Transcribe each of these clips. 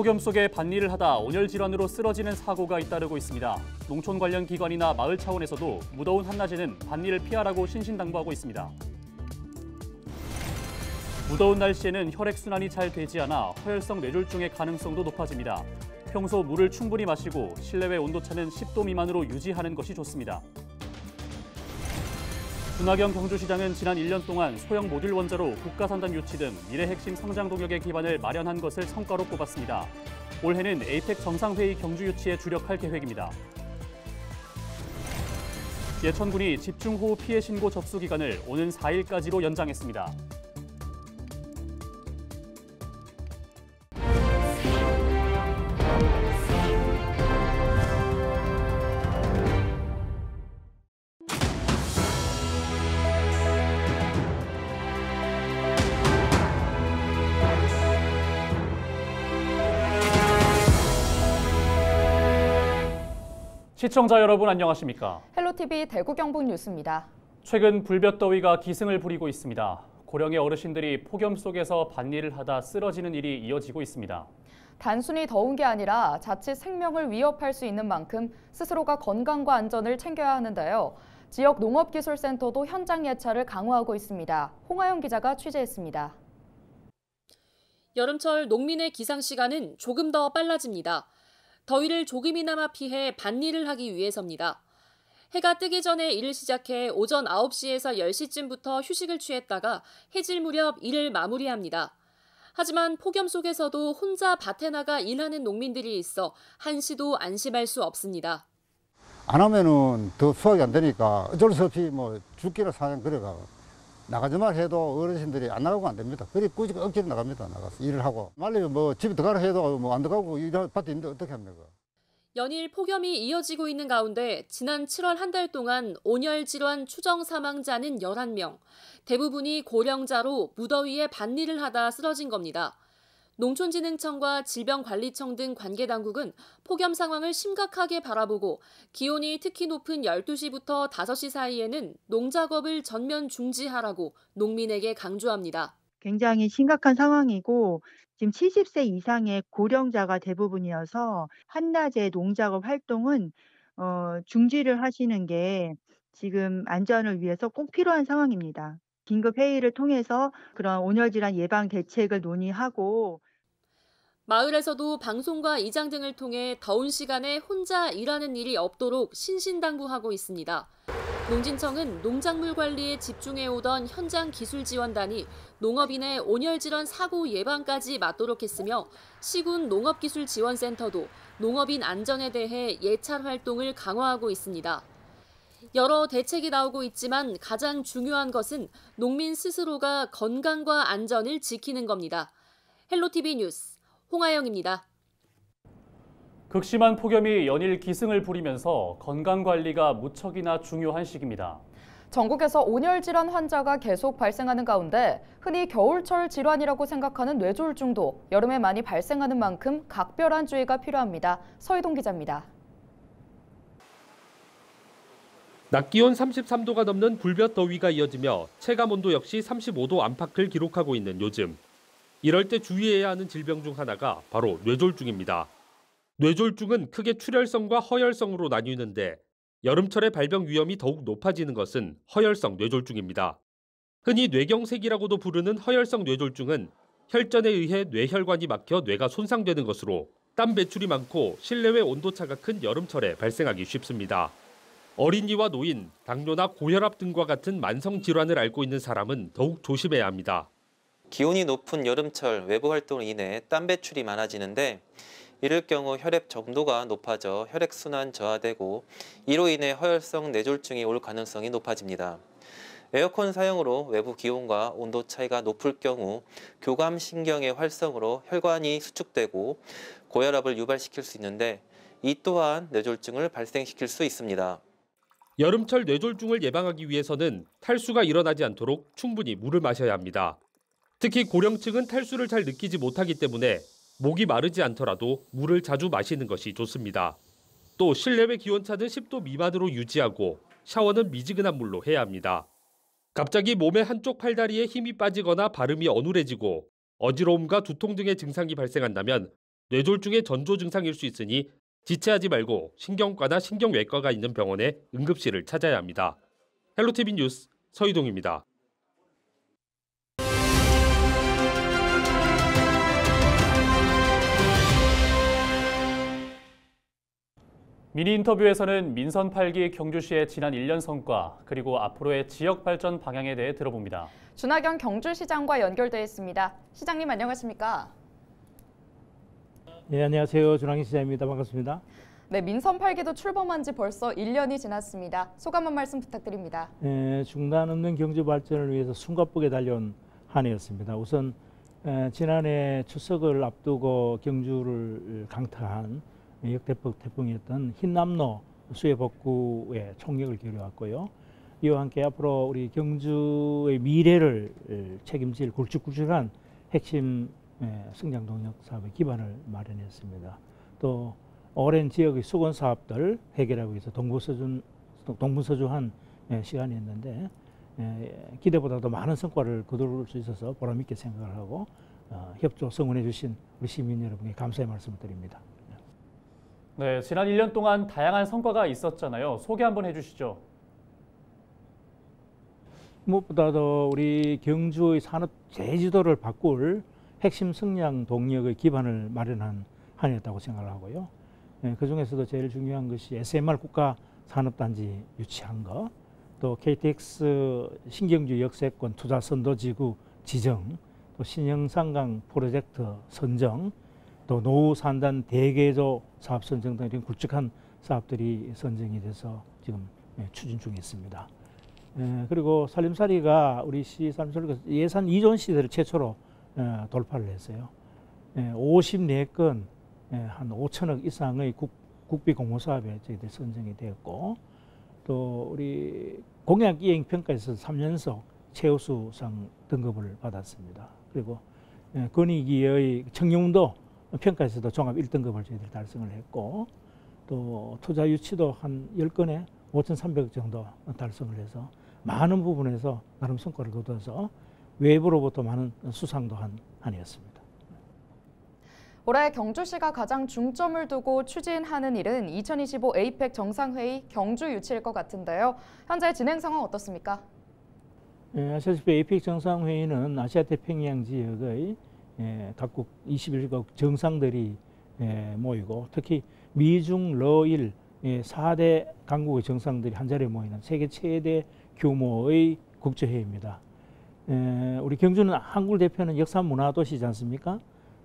폭염 속에 밭일을 하다 온열 질환으로 쓰러지는 사고가 잇따르고 있습니다. 농촌 관련 기관이나 마을 차원에서도 무더운 한낮에는 밭일을 피하라고 신신당부하고 있습니다. 무더운 날씨에는 혈액순환이 잘 되지 않아 허혈성 뇌졸중의 가능성도 높아집니다. 평소 물을 충분히 마시고 실내외 온도차는 10도 미만으로 유지하는 것이 좋습니다. 윤하경 경주시장은 지난 1년 동안 소형 모듈 원자로 국가산단 유치 등 미래 핵심 성장 동력의 기반을 마련한 것을 성과로 꼽았습니다. 올해는 에이펙 정상회의 경주 유치에 주력할 계획입니다. 예천군이 집중호우 피해 신고 접수 기간을 오는 4일까지로 연장했습니다. 시청자 여러분 안녕하십니까? 헬로티비 대구 경북 뉴스입니다. 최근 불볕더위가 기승을 부리고 있습니다. 고령의 어르신들이 폭염 속에서 밭일을 하다 쓰러지는 일이 이어지고 있습니다. 단순히 더운 게 아니라 자칫 생명을 위협할 수 있는 만큼 스스로가 건강과 안전을 챙겨야 하는데요. 지역 농업기술센터도 현장 예찰을 강화하고 있습니다. 홍하영 기자가 취재했습니다. 여름철 농민의 기상 시간은 조금 더 빨라집니다. 더위를 조금이나마 피해 밭일을 하기 위해서입니다. 해가 뜨기 전에 일을 시작해 오전 9시에서 10시쯤부터 휴식을 취했다가 해질 무렵 일을 마무리합니다. 하지만 폭염 속에서도 혼자 밭에 나가 일하는 농민들이 있어 한시도 안심할 수 없습니다. 안 하면은 더 수확이 안 되니까 어쩔 수 없이 죽기를 사냥 그래가 나가지만 해도 어르신들이 안 나가고 안 됩니다. 그리 굳이 억지로 나갑니다. 나가서 일을 하고 말리면 집에 들어가라 해도 안 들어가고 밭에 있는데 어떻게 합니까? 연일 폭염이 이어지고 있는 가운데 지난 7월 한 달 동안 온열 질환 추정 사망자는 11명, 대부분이 고령자로 무더위에 밭일을 하다 쓰러진 겁니다. 농촌진흥청과 질병관리청 등 관계당국은 폭염 상황을 심각하게 바라보고 기온이 특히 높은 12시부터 5시 사이에는 농작업을 전면 중지하라고 농민에게 강조합니다. 굉장히 심각한 상황이고 지금 70세 이상의 고령자가 대부분이어서 한낮에 농작업 활동은 중지를 하시는 게 지금 안전을 위해서 꼭 필요한 상황입니다. 긴급 회의를 통해서 그런 온열질환 예방 대책을 논의하고 마을에서도 방송과 이장 등을 통해 더운 시간에 혼자 일하는 일이 없도록 신신당부하고 있습니다. 농진청은 농작물 관리에 집중해오던 현장 기술 지원단이 농업인의 온열질환 사고 예방까지 맡도록 했으며 시군 농업기술지원센터도 농업인 안전에 대해 예찰 활동을 강화하고 있습니다. 여러 대책이 나오고 있지만 가장 중요한 것은 농민 스스로가 건강과 안전을 지키는 겁니다. 헬로티비 뉴스 홍하영입니다. 극심한 폭염이 연일 기승을 부리면서 건강관리가 무척이나 중요한 시기입니다. 전국에서 온열 질환 환자가 계속 발생하는 가운데 흔히 겨울철 질환이라고 생각하는 뇌졸중도 여름에 많이 발생하는 만큼 각별한 주의가 필요합니다. 서희동 기자입니다. 낮 기온 33도가 넘는 불볕 더위가 이어지며 체감온도 역시 35도 안팎을 기록하고 있는 요즘. 이럴 때 주의해야 하는 질병 중 하나가 바로 뇌졸중입니다. 뇌졸중은 크게 출혈성과 허혈성으로 나뉘는데 여름철에 발병 위험이 더욱 높아지는 것은 허혈성 뇌졸중입니다. 흔히 뇌경색이라고도 부르는 허혈성 뇌졸중은 혈전에 의해 뇌혈관이 막혀 뇌가 손상되는 것으로 땀 배출이 많고 실내외 온도차가 큰 여름철에 발생하기 쉽습니다. 어린이와 노인, 당뇨나 고혈압 등과 같은 만성 질환을 앓고 있는 사람은 더욱 조심해야 합니다. 기온이 높은 여름철 외부 활동으로 인해 땀 배출이 많아지는데 이럴 경우 혈액 정도가 높아져 혈액순환 저하되고 이로 인해 허혈성 뇌졸중이 올 가능성이 높아집니다. 에어컨 사용으로 외부 기온과 온도 차이가 높을 경우 교감신경의 활성으로 혈관이 수축되고 고혈압을 유발시킬 수 있는데 이 또한 뇌졸중을 발생시킬 수 있습니다. 여름철 뇌졸중을 예방하기 위해서는 탈수가 일어나지 않도록 충분히 물을 마셔야 합니다. 특히 고령층은 탈수를 잘 느끼지 못하기 때문에 목이 마르지 않더라도 물을 자주 마시는 것이 좋습니다. 또 실내외 기온차는 10도 미만으로 유지하고 샤워는 미지근한 물로 해야 합니다. 갑자기 몸의 한쪽 팔다리에 힘이 빠지거나 발음이 어눌해지고 어지러움과 두통 등의 증상이 발생한다면 뇌졸중의 전조 증상일 수 있으니 지체하지 말고 신경과나 신경외과가 있는 병원에 응급실을 찾아야 합니다. 헬로티비 뉴스 서희동입니다. 미니 인터뷰에서는 민선 8기 경주시의 지난 1년 성과 그리고 앞으로의 지역 발전 방향에 대해 들어봅니다. 준하경 경주시장과 연결돼 있습니다. 시장님 안녕하십니까? 네, 안녕하세요. 준하경 시장입니다. 반갑습니다. 네, 민선 8기도 출범한 지 벌써 1년이 지났습니다. 소감 한 말씀 부탁드립니다. 중단 없는 경주 발전을 위해서 숨가쁘게 달려온 한 해였습니다. 우선 지난해 추석을 앞두고 경주를 강타한 역대급 태풍이었던 흰남노 수해 복구에 총력을 기울여왔고요. 이와 함께 앞으로 우리 경주의 미래를 책임질 굵직굵직한 핵심 성장 동력 사업의 기반을 마련했습니다. 또 오랜 지역의 수건 사업들 해결하기 위해서 동분서주한 시간이었는데 기대보다도 많은 성과를 거둘 수 있어서 보람 있게 생각을 하고 협조 성원해 주신 우리 시민 여러분께 감사의 말씀을 드립니다. 네, 지난 1년 동안 다양한 성과가 있었잖아요. 소개 한번 해주시죠. 무엇보다도 우리 경주의 산업 제지도를 바꿀 핵심 성장 동력의 기반을 마련한 한 해였다고 생각을 하고요. 그중에서도 제일 중요한 것이 SMR 국가산업단지 유치한 것, 또 KTX 신경주 역세권 투자선도지구 지정, 또 신형상강 프로젝트 선정, 또 노후 산단 대개조 사업 선정 등 이런 굵직한 사업들이 선정이 돼서 지금 추진 중에 있습니다. 그리고 살림살이가 우리 시 살림살이가 예산 이전 시대를 최초로 돌파를 했어요. 54건 한 5천억 이상의 국비 공모 사업에 저희들 선정이 되었고, 또 우리 공약 이행 평가에서 3연속 최우수상 등급을 받았습니다. 그리고 건의기의 청룡도 평가에서도 종합 1등급을 저희들이 달성을 했고, 또 투자 유치도 한 10건에 5,300억 정도 달성을 해서 많은 부분에서 나름 성과를 거둬서 외부로부터 많은 수상도 한 해였습니다. 올해 경주시가 가장 중점을 두고 추진하는 일은 2025 에이펙 정상회의 경주 유치일 것 같은데요. 현재 진행 상황 어떻습니까? 아시다시피 에이펙 정상회의는 아시아 태평양 지역의 각국 21국 정상들이 모이고, 특히 미중 러일 4대 강국의 정상들이 한자리에 모이는 세계 최대 규모의 국제회의입니다. 우리 경주는 한국을 대표하는 역사 문화도시지 않습니까?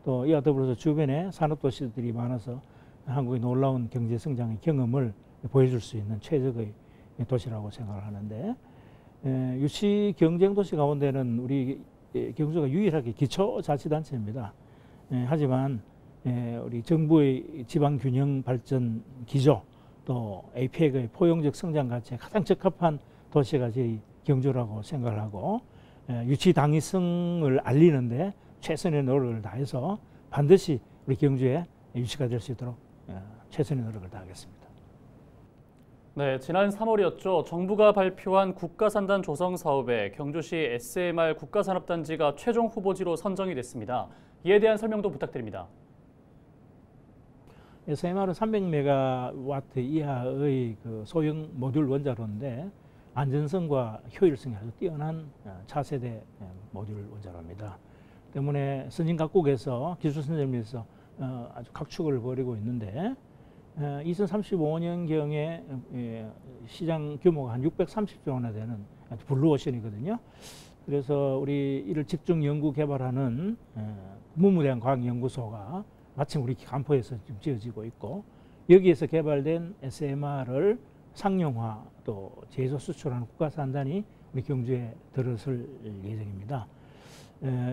또 이와 더불어서 주변에 산업도시들이 많아서 한국의 놀라운 경제 성장의 경험을 보여줄 수 있는 최적의 도시라고 생각을 하는데, 유치 경쟁 도시 가운데는 우리 경주가 유일하게 기초자치단체입니다. 하지만 우리 정부의 지방균형 발전 기조, 또 에이펙의 포용적 성장 가치에 가장 적합한 도시가 저희 경주라고 생각을 하고, 유치 당위성을 알리는데 최선의 노력을 다해서 반드시 우리 경주에 유치가 될 수 있도록 최선의 노력을 다하겠습니다. 네, 지난 3월이었죠. 정부가 발표한 국가산단 조성 사업에 경주시 SMR 국가산업단지가 최종 후보지로 선정이 됐습니다. 이에 대한 설명도 부탁드립니다. SMR은 300메가와트 이하의 그 소형 모듈 원자로인데 안전성과 효율성이 아주 뛰어난 차세대 모듈 원자로입니다. 때문에 선진 각국에서 기술 선점에서 아주 각축을 벌이고 있는데, 2035년경에 시장 규모가 한 630조 원에 되는 블루오션이거든요. 그래서 우리 이를 집중 연구 개발하는 문무대한 과학연구소가 마침 우리 간포에서 지금 지어지고 있고, 여기에서 개발된 SMR을 상용화 또 제조 수출하는 국가산단이 우리 경주에 들어설 예정입니다.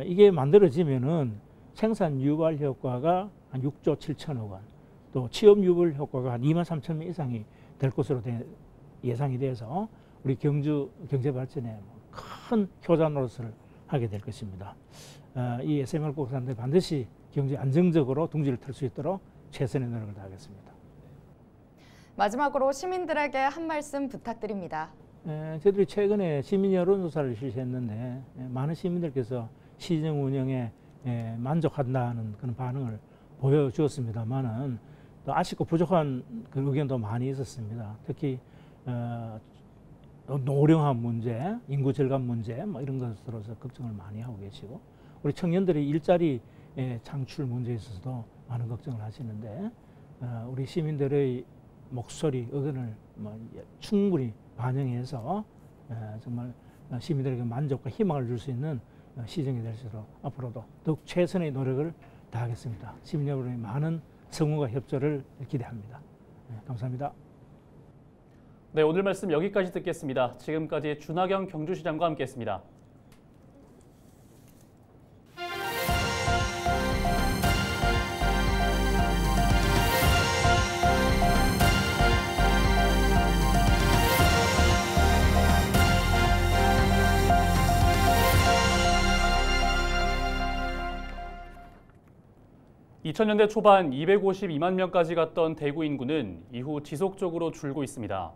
이게 만들어지면은 생산 유발 효과가 한 6조 7천억 원, 또 취업 유발 효과가 한 2만 3천 명 이상이 될 것으로 예상이 돼서 우리 경주 경제 발전에 큰 효자 노릇을 하게 될 것입니다. 이 SMR 국가산단이 반드시 경주에 안정적으로 둥지를 틀 수 있도록 최선의 노력을 다하겠습니다. 마지막으로 시민들에게 한 말씀 부탁드립니다. 저희들이 최근에 시민 여론조사를 실시했는데 많은 시민들께서 시정 운영에 만족한다는 그런 반응을 보여주었습니다만은 또 아쉽고 부족한 그 의견도 많이 있었습니다. 특히 노령화 문제, 인구 절감 문제 뭐 이런 것으로서 걱정을 많이 하고 계시고 우리 청년들이 일자리 창출 문제에 있어서도 많은 걱정을 하시는데 우리 시민들의 목소리, 의견을 충분히 반영해서 정말 시민들에게 만족과 희망을 줄 수 있는 시정이 될 수 있도록 앞으로도 더욱 최선의 노력을 다하겠습니다. 시민 여러분의 많은 성원과 협조를 기대합니다. 감사합니다. 네, 오늘 말씀 여기까지 듣겠습니다. 지금까지 준하경 경주시장과 함께했습니다. (2000년대) 초반 252만 명까지 갔던 대구 인구는 이후 지속적으로 줄고 있습니다.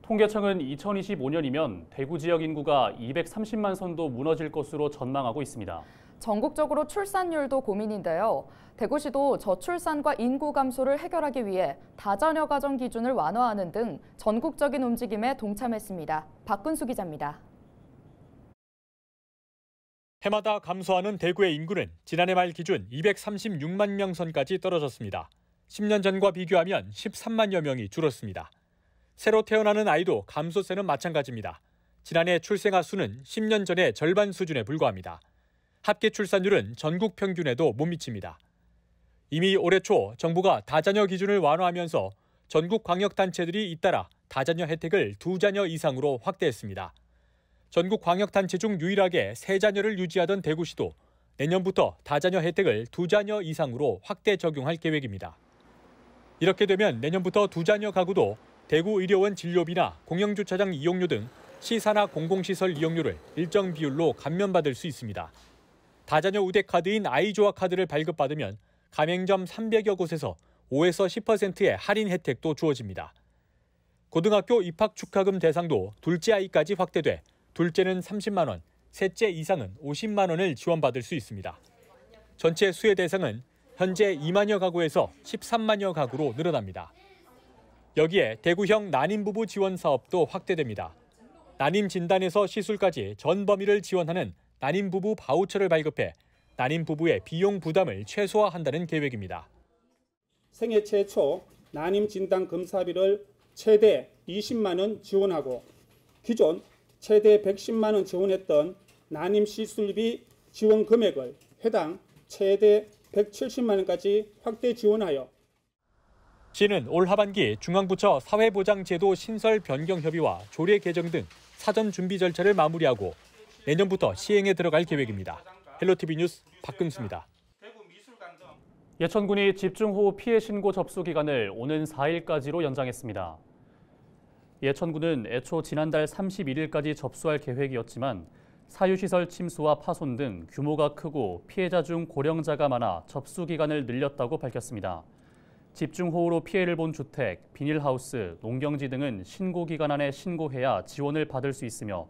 통계청은 2025년이면 대구 지역 인구가 230만 선도 무너질 것으로 전망하고 있습니다. 전국적으로 출산율도 고민인데요. 대구시도 저출산과 인구 감소를 해결하기 위해 다자녀 가정 기준을 완화하는 등 전국적인 움직임에 동참했습니다. 박근수 기자입니다. 해마다 감소하는 대구의 인구는 지난해 말 기준 236만 명 선까지 떨어졌습니다. 10년 전과 비교하면 13만여 명이 줄었습니다. 새로 태어나는 아이도 감소세는 마찬가지입니다. 지난해 출생아 수는 10년 전의 절반 수준에 불과합니다. 합계 출산율은 전국 평균에도 못 미칩니다. 이미 올해 초 정부가 다자녀 기준을 완화하면서 전국 광역단체들이 잇따라 다자녀 혜택을 2자녀 이상으로 확대했습니다. 전국 광역단체 중 유일하게 3자녀를 유지하던 대구시도 내년부터 다자녀 혜택을 2자녀 이상으로 확대 적용할 계획입니다. 이렇게 되면 내년부터 2자녀 가구도 대구 의료원 진료비나 공영주차장 이용료 등 시산하 공공시설 이용료를 일정 비율로 감면받을 수 있습니다. 다자녀 우대 카드인 아이조아 카드를 발급받으면 가맹점 300여 곳에서 5에서 10%의 할인 혜택도 주어집니다. 고등학교 입학 축하금 대상도 둘째 아이까지 확대돼 둘째는 30만 원, 셋째 이상은 50만 원을 지원받을 수 있습니다. 전체 수혜 대상은 현재 2만여 가구에서 13만여 가구로 늘어납니다. 여기에 대구형 난임부부 지원 사업도 확대됩니다. 난임 진단에서 시술까지 전 범위를 지원하는 난임부부 바우처를 발급해 난임부부의 비용 부담을 최소화한다는 계획입니다. 생애 최초 난임 진단 검사비를 최대 20만 원 지원하고 기존 최대 110만 원 지원했던 난임 시술비 지원 금액을 해당 최대 170만 원까지 확대 지원하여 시는 올 하반기 중앙부처 사회보장제도 신설 변경 협의와 조례 개정 등 사전 준비 절차를 마무리하고 내년부터 시행에 들어갈 계획입니다. 헬로티비 뉴스 박근수입니다. 예천군이 집중호우 피해 신고 접수 기간을 오는 4일까지로 연장했습니다. 예천군은 애초 지난달 31일까지 접수할 계획이었지만 사유시설 침수와 파손 등 규모가 크고 피해자 중 고령자가 많아 접수 기간을 늘렸다고 밝혔습니다. 집중호우로 피해를 본 주택, 비닐하우스, 농경지 등은 신고 기간 안에 신고해야 지원을 받을 수 있으며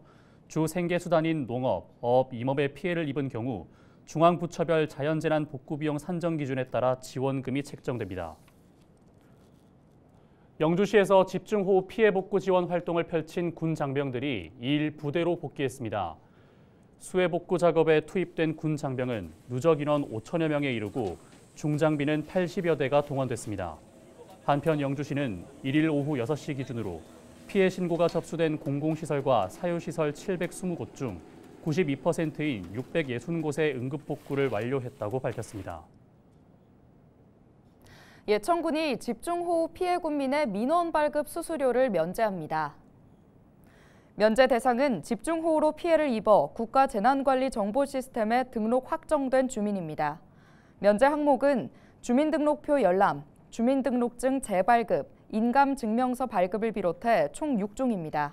주 생계수단인 농업, 어업, 임업에 피해를 입은 경우 중앙부처별 자연재난 복구비용 산정 기준에 따라 지원금이 책정됩니다. 영주시에서 집중호우 피해 복구 지원 활동을 펼친 군 장병들이 2일 부대로 복귀했습니다. 수해 복구 작업에 투입된 군 장병은 누적 인원 5천여 명에 이르고 중장비는 80여 대가 동원됐습니다. 한편 영주시는 1일 오후 6시 기준으로 피해 신고가 접수된 공공시설과 사유시설 720곳 중 92%인 660곳의 응급복구를 완료했다고 밝혔습니다. 예천군이 집중호우 피해 군민의 민원 발급 수수료를 면제합니다. 면제 대상은 집중호우로 피해를 입어 국가재난관리정보시스템에 등록 확정된 주민입니다. 면제 항목은 주민등록표 열람, 주민등록증 재발급, 인감증명서 발급을 비롯해 총 6종입니다.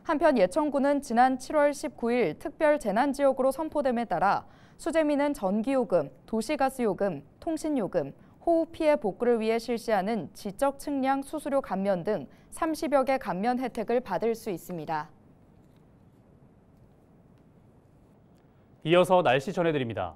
한편 예천군은 지난 7월 19일 특별재난지역으로 선포됨에 따라 수재민은 전기요금, 도시가스요금, 통신요금, 호우 피해 복구를 위해 실시하는 지적 측량 수수료 감면 등 30여 개 감면 혜택을 받을 수 있습니다. 이어서 날씨 전해드립니다.